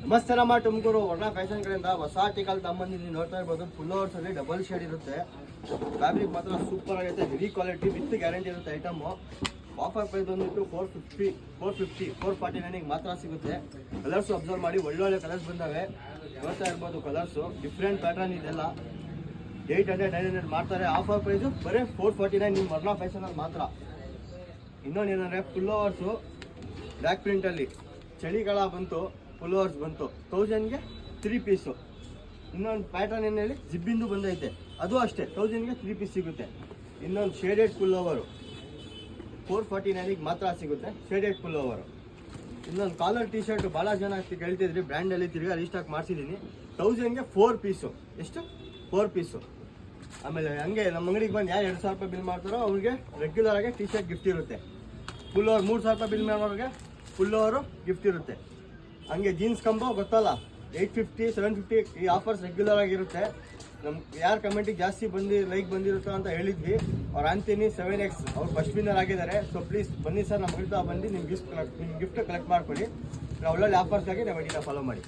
ನಮಸ್ತೆ ನಮ್ಮ ತುಮಕೂರು ವರ್ಣ ಫ್ಯಾಷನ್ ಕಡೆಯಿಂದ ಹೊಸ ಆರ್ಟಿಕಲ್ ತಗೊಂಬಂದಿದ್ದೀನಿ. ನೋಡ್ತಾ ಇರ್ಬೋದು, ಫುಲ್ ಓವರ್ಸ್ ಅಲ್ಲಿ ಡಬಲ್ ಶೇಡ್ ಇರುತ್ತೆ. ಫ್ಯಾಬ್ರಿಕ್ ಮಾತ್ರ ಸೂಪರ್ ಆಗೈತೆ, ಹೆವಿ ಕ್ವಾಲಿಟಿ ವಿತ್ ಗ್ಯಾರಂಟಿ ಇರುತ್ತೆ. ಐಟಮು ಆಫರ್ ಪ್ರೈಸ್ ಬಂದ್ಬಿಟ್ಟು 449 ಮಾತ್ರ ಸಿಗುತ್ತೆ. ಕಲರ್ಸ್ ಅಬ್ಸರ್ವ್ ಮಾಡಿ, ಒಳ್ಳೊಳ್ಳೆ ಕಲರ್ಸ್ ಬಂದಾವೆ. ನೋಡ್ತಾ ಇರ್ಬೋದು, ಕಲರ್ಸು ಡಿಫ್ರೆಂಟ್ ಪ್ಯಾಟರ್ನ್ ಇದೆಲ್ಲ. 800-900 ಮಾಡ್ತಾರೆ. ಆಫರ್ ಪ್ರೈಸು ಬರೀ 449 ನಿಮ್ಮ ವರ್ಣ ಫ್ಯಾಷನಲ್ಲಿ ಮಾತ್ರ. ಇನ್ನೊಂದು ಏನಂದರೆ, ಫುಲ್ ಓವರ್ಸು ಬ್ಲ್ಯಾಕ್ ಪ್ರಿಂಟಲ್ಲಿ ಚಳಿಗಾಲ ಬಂತು, ಫುಲ್ ಓವರ್ಸ್ ಬಂತು, 1000ಗೆ 3 ಪೀಸು. ಇನ್ನೊಂದು ಪ್ಯಾಟರ್ನ್ ಏನು ಹೇಳಿ, ಜಿಬ್ಬಿಂದು ಬಂದೈತೆ, ಅದು ಅಷ್ಟೇ 1000ಗೆ 3 ಪೀಸ್ ಸಿಗುತ್ತೆ. ಇನ್ನೊಂದು ಶೇಡೆಡ್ ಫುಲ್ ಓವರು 449 ಮಾತ್ರ ಸಿಗುತ್ತೆ, ಶೇಡೆಡ್ ಫುಲ್ ಓವರು. ಇನ್ನೊಂದು ಕಾಲರ್ ಟಿ ಶರ್ಟ್ ಭಾಳ ಜನ ಕೇಳ್ತಿದ್ರಿ, ಬ್ರ್ಯಾಂಡಲ್ಲಿ ತಿರ್ಗಿ ರೀಸ್ಟಾಕ್ ಮಾಡಿಸಿದ್ದೀನಿ. 1000ಗೆ 4 ಪೀಸು. ಎಷ್ಟು? 4 ಪೀಸು. ಆಮೇಲೆ ಹಂಗೆ ನಮ್ಮ ಅಂಗಡಿಗೆ ಬಂದು ಯಾರು 2000 ರೂಪಾಯಿ ಬಿಲ್ ಮಾಡ್ತಾರೋ ಅವ್ರಿಗೆ ರೆಗ್ಯುಲರ್ ಆಗಿ ಟಿ ಶರ್ಟ್ ಗಿಫ್ಟ್ ಇರುತ್ತೆ. ಫುಲ್ ಓವರ್ 3000 ರೂಪಾಯಿ ಬಿಲ್ ಮಾಡೋರಿಗೆ ಫುಲ್ ಓವರು ಗಿಫ್ಟ್ ಇರುತ್ತೆ. ಹಂಗೆ ಜೀನ್ಸ್ ಕಂಬೋ ಗೊತ್ತಲ್ಲ, 850-750 ಈ ಆಫರ್ಸ್ ರೆಗ್ಯುಲರ್ ಆಗಿರುತ್ತೆ. ನಮ್ಗೆ ಯಾರು ಕಮೆಂಟಿಗೆ ಜಾಸ್ತಿ ಲೈಕ್ ಬಂದಿರುತ್ತೋ ಅಂತ ಹೇಳಿದ್ವಿ. ಅವ್ರು ಆಂತೀನಿ 7X ಅವ್ರು ಫಸ್ಟ್ ವಿನ್ನರ್ ಆಗಿದ್ದಾರೆ. ಸೊ ಪ್ಲೀಸ್ ಬನ್ನಿ ಸರ್, ನಮ್ಮ ಬಂದು ನಿಮ್ಮ ಗಿಫ್ಟ್ ಕಲೆಕ್ಟ್ ಮಾಡ್ಕೊಳ್ಳಿ. ಒಳ್ಳೊಳ್ಳೆ ಆಫರ್ಸ್ಗಾಗಿ ನಮ್ಮ ಐಡಿನ ಫಾಲೋ ಮಾಡಿ.